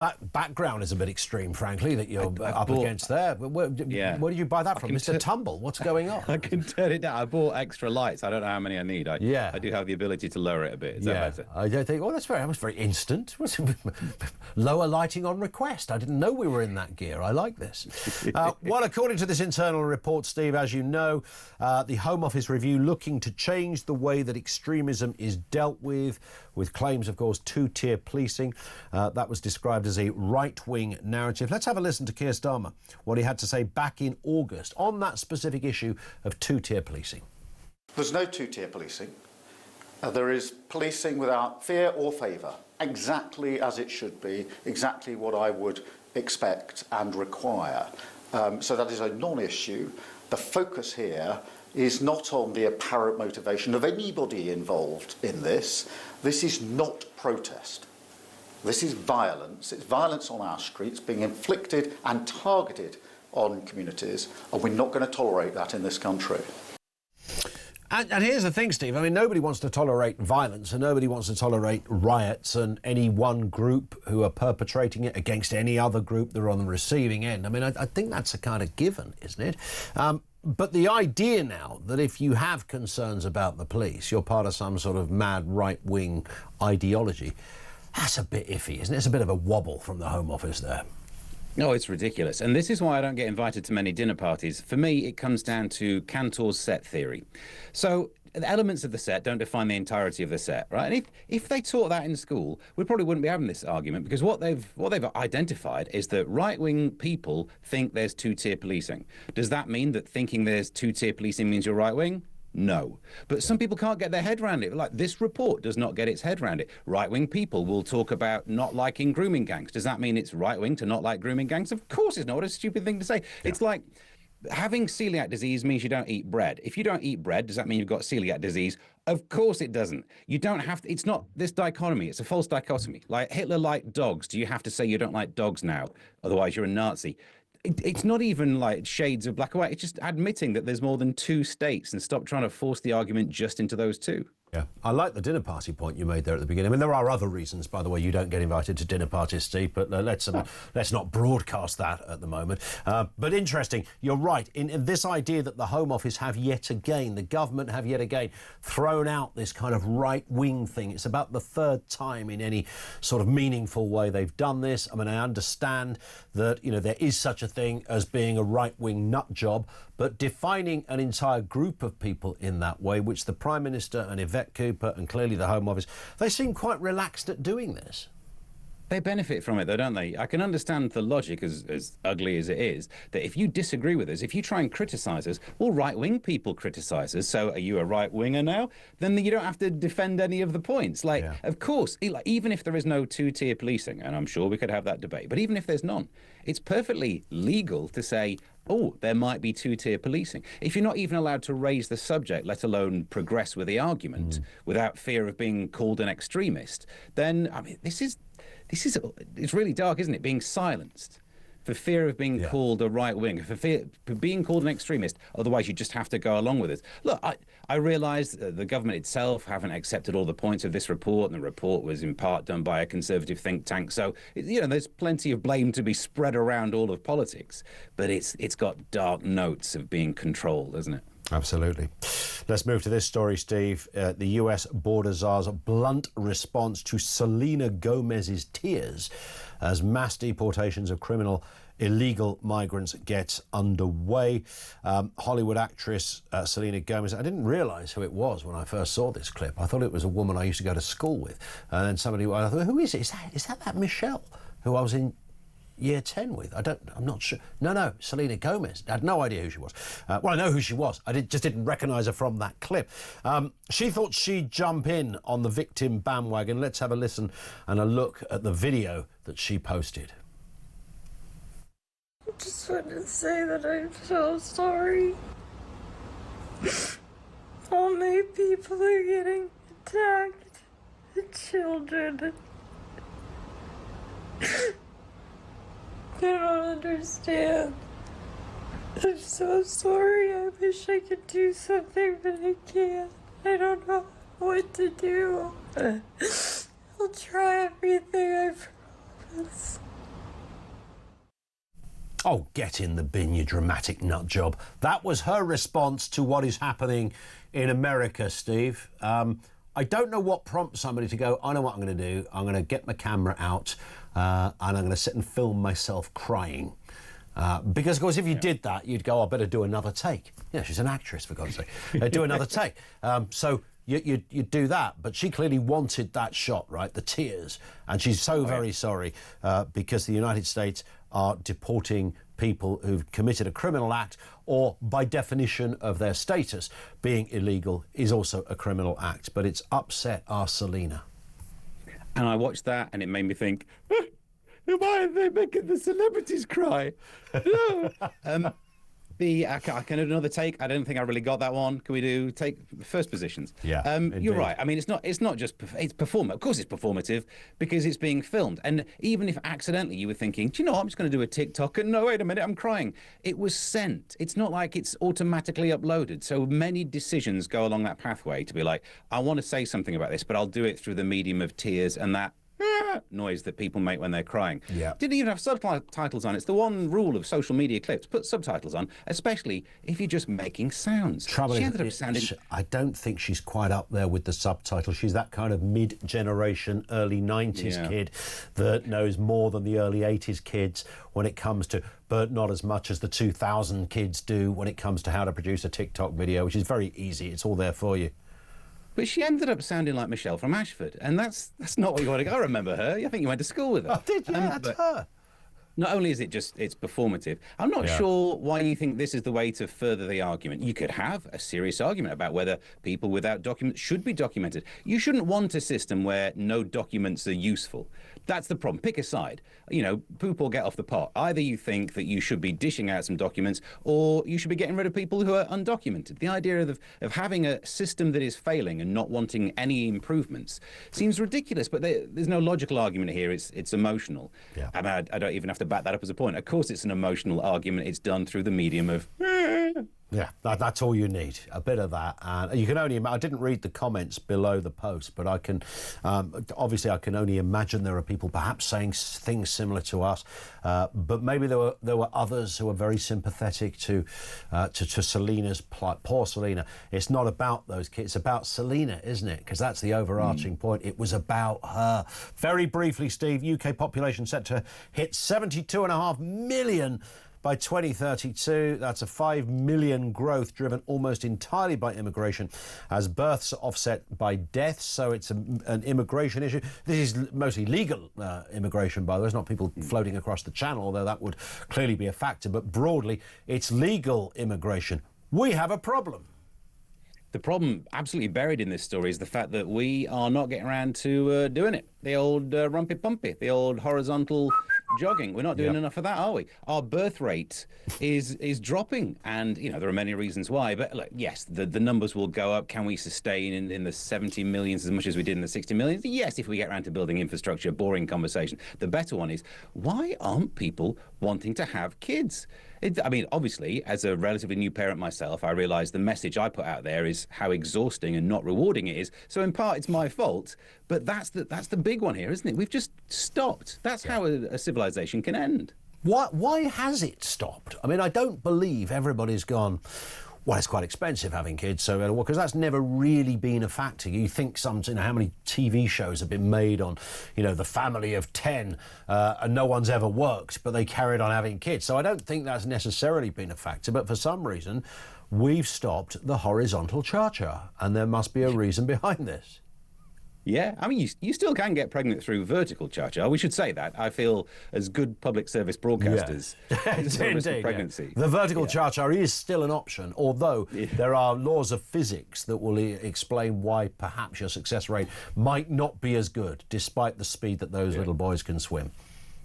That background is a bit extreme, frankly, that you're up against there. Where did you buy that from? Mr. Tumble, what's going on? I can turn it down. I bought extra lights. I don't know how many I need. I do have the ability to lower it a bit. Is that better? I don't think, that was very instant. Lower lighting on request. I didn't know we were in that gear. I like this. Well, according to this internal report, Steve, as you know, the Home Office review looking to change the way that extremism is dealt with claims, of course, two-tier policing. That was described as a right-wing narrative. Let's have a listen to Keir Starmer, what he had to say back in August on that specific issue of two-tier policing. There's no two-tier policing. There is policing without fear or favour, exactly as it should be, exactly what I would expect and require. So that is a non-issue. The focus here is not on the apparent motivation of anybody involved in this. This is not protest. This is violence. It's violence on our streets being inflicted and targeted on communities, and we're not going to tolerate that in this country. And here's the thing, Steve. I mean, nobody wants to tolerate violence and nobody wants to tolerate riots and any one group who are perpetrating it against any other group that are on the receiving end. I mean, I think that's a kind of given, isn't it? But the idea now that if you have concerns about the police, you're part of some sort of mad right-wing ideology, that's a bit iffy, isn't it? It's a bit of a wobble from the Home Office there. No, it's ridiculous. And this is why I don't get invited to many dinner parties. For me, it comes down to Cantor's set theory. So the elements of the set don't define the entirety of the set, right? And if they taught that in school, we probably wouldn't be having this argument, because what they've identified is that right-wing people think there's two-tier policing. Does that mean that thinking there's two-tier policing means you're right-wing? No. But some people can't get their head around it. Like, this report does not get its head around it. Right-wing people will talk about not liking grooming gangs. Does that mean it's right-wing to not like grooming gangs? Of course it's not. What a stupid thing to say. Yeah. It's like having celiac disease means you don't eat bread. If you don't eat bread, does that mean you've got celiac disease? Of course it doesn't. You don't have to. It's not this dichotomy. It's a false dichotomy. Like, Hitler liked dogs. Do you have to say you don't like dogs now? Otherwise you're a Nazi. It's not even like shades of black or white. It's just admitting that there's more than two states and stop trying to force the argument just into those two. Yeah, I like the dinner party point you made there at the beginning. I mean, there are other reasons, by the way, you don't get invited to dinner parties, Steve, but let's not broadcast that at the moment. But interesting, you're right, in this idea that the Home Office have yet again, the government have yet again thrown out this kind of right-wing thing. It's about the third time in any sort of meaningful way they've done this. I mean, I understand that, you know, there is such a thing as being a right-wing nut job, but defining an entire group of people in that way, which the Prime Minister and Yvette Cooper and clearly the Home Office, they seem quite relaxed at doing this. They benefit from it, though, don't they? I can understand the logic, as ugly as it is, that if you disagree with us, if you try and criticise us, well, right-wing people criticise us, so are you a right-winger now? Then you don't have to defend any of the points. Like, of course, even if there is no two-tier policing, and I'm sure we could have that debate, but even if there's none, it's perfectly legal to say, oh, there might be two-tier policing. If you're not even allowed to raise the subject, let alone progress with the argument, without fear of being called an extremist, then, I mean, it's really dark, isn't it? Being silenced for fear of being called a right-wing, for being called an extremist. Otherwise, you just have to go along with it. Look, I realise the government itself haven't accepted all the points of this report, and the report was in part done by a conservative think tank. So, you know, there's plenty of blame to be spread around all of politics. But it's got dark notes of being controlled, isn't it? Absolutely. Let's move to this story, Steve. The US border czar's blunt response to Selena Gomez's tears as mass deportations of illegal migrants gets underway. Hollywood actress Selena Gomez, I didn't realise who it was when I first saw this clip. I thought it was a woman I used to go to school with. And then I thought, who is it? Is that Michelle, who I was in Year 10 with? I'm not sure. No, Selena Gomez. I had no idea who she was. Well, I know who she was. I just didn't recognise her from that clip. She thought she'd jump in on the victim bandwagon. Let's have a listen and a look at the video that she posted. I just wanted to say that I'm so sorry. All my people are getting attacked. The children. I don't understand. I'm so sorry. I wish I could do something, but I can't. I don't know what to do. I'll try everything, I promise. Oh, get in the bin, you dramatic nut job. That was her response to what is happening in America, Steve. I don't know what prompts somebody to go, I know what I'm going to do. I'm going to get my camera out and I'm going to sit and film myself crying. Because, of course, if you did that, you'd go, I better do another take. Yeah, she's an actress, for God's sake. Do another take. So you'd do that. But she clearly wanted that shot, right? The tears. And she's so very sorry because the United States are deporting people who've committed a criminal act, or by definition of their status, being illegal is also a criminal act. But it's upset our Selena. And I watched that and it made me think, why are they making the celebrities cry? No. I can do another take. I don't think I really got that one. Can we do take first positions? Yeah, you're right. I mean, it's not just it's performative. Of course, it's performative because it's being filmed. And even if accidentally you were thinking, do you know what? I'm just going to do a TikTok, and no, wait a minute, I'm crying. It was sent. It's not like it's automatically uploaded. So many decisions go along that pathway to be like, I want to say something about this, but I'll do it through the medium of tears and that noise that people make when they're crying. Yeah. Didn't even have subtitles on. It's the one rule of social media clips. Put subtitles on, especially if you're just making sounds. She ended up sounding... I don't think she's quite up there with the subtitles. She's that kind of mid-generation, early 90s kid that knows more than the early 80s kids when it comes to, but not as much as the 2000 kids do when it comes to how to produce a TikTok video, which is very easy. It's all there for you. But she ended up sounding like Michelle from Ashford, and that's not what you want to go. I remember her. I think you went to school with her. Oh, did you? That's her. Not only is it just, it's performative, I'm not sure why you think this is the way to further the argument. You could have a serious argument about whether people without documents should be documented. You shouldn't want a system where no documents are useful. That's the problem. Pick a side. You know, poop or get off the pot. Either you think that you should be dishing out some documents, or you should be getting rid of people who are undocumented. The idea of having a system that is failing and not wanting any improvements seems ridiculous, but there's no logical argument here. It's emotional. Yeah. I don't even have to back that up as a point. Of course it's an emotional argument. It's done through the medium of... Yeah, that's all you need, a bit of that. And you can only, I didn't read the comments below the post, but I can, obviously I can only imagine there are people perhaps saying things similar to us, but maybe there were others who were very sympathetic to Selena's plight. Poor Selena. It's not about those kids, it's about Selena, isn't it? Because that's the overarching point. It was about her. Very briefly, Steve, UK population set to hit 72.5 million by 2032. That's a 5 million growth driven almost entirely by immigration, as births are offset by deaths. So it's an immigration issue. This is mostly legal immigration, by the way. It's not people floating across the channel, although that would clearly be a factor. But broadly, it's legal immigration. We have a problem. The problem absolutely buried in this story is the fact that we are not getting around to doing it. The old rumpy-pumpy, the old horizontal jogging. We're not doing enough of that, are we? Our birth rate is dropping, and you know there are many reasons why. But look, yes, the numbers will go up. Can we sustain in the 70 millions as much as we did in the 60 millions? Yes, if we get around to building infrastructure. Boring conversation. The better one is, why aren't people wanting to have kids? I mean, obviously, as a relatively new parent myself, I realise the message I put out there is how exhausting and not rewarding it is. So in part, it's my fault. But that's the big one here, isn't it? We've just stopped. That's how a civilization can end. Why has it stopped? I mean, I don't believe everybody's gone, well, it's quite expensive having kids, so because that's never really been a factor. You think how many TV shows have been made on, the family of 10, and no one's ever worked, but they carried on having kids. So I don't think that's necessarily been a factor, but for some reason, we've stopped the horizontal cha-cha, and there must be a reason behind this. Yeah, I mean, you still can get pregnant through vertical cha-cha. We should say that. I feel as good public service broadcasters. Indeed, pregnancy. The vertical cha-cha is still an option, although there are laws of physics that will explain why perhaps your success rate might not be as good, despite the speed that those little boys can swim.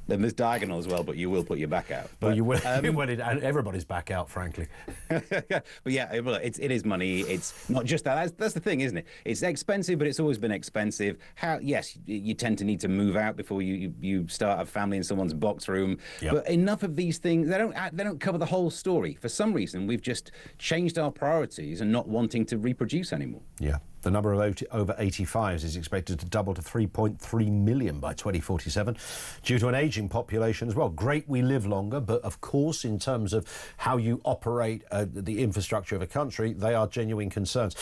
Then there's diagonal as well, but you will put your back out. But you will, and everybody's back out, frankly. But yeah, it is money. It's not just that. That's the thing, isn't it? It's expensive, but it's always been expensive. Yes, you tend to need to move out before you start a family in someone's box room. Yep. But enough of these things, they don't cover the whole story. For some reason, we've just changed our priorities and not wanting to reproduce anymore. Yeah. The number of over 85s is expected to double to 3.3 million by 2047 due to an ageing population as well. Great we live longer, but of course, in terms of how you operate the infrastructure of a country, they are genuine concerns.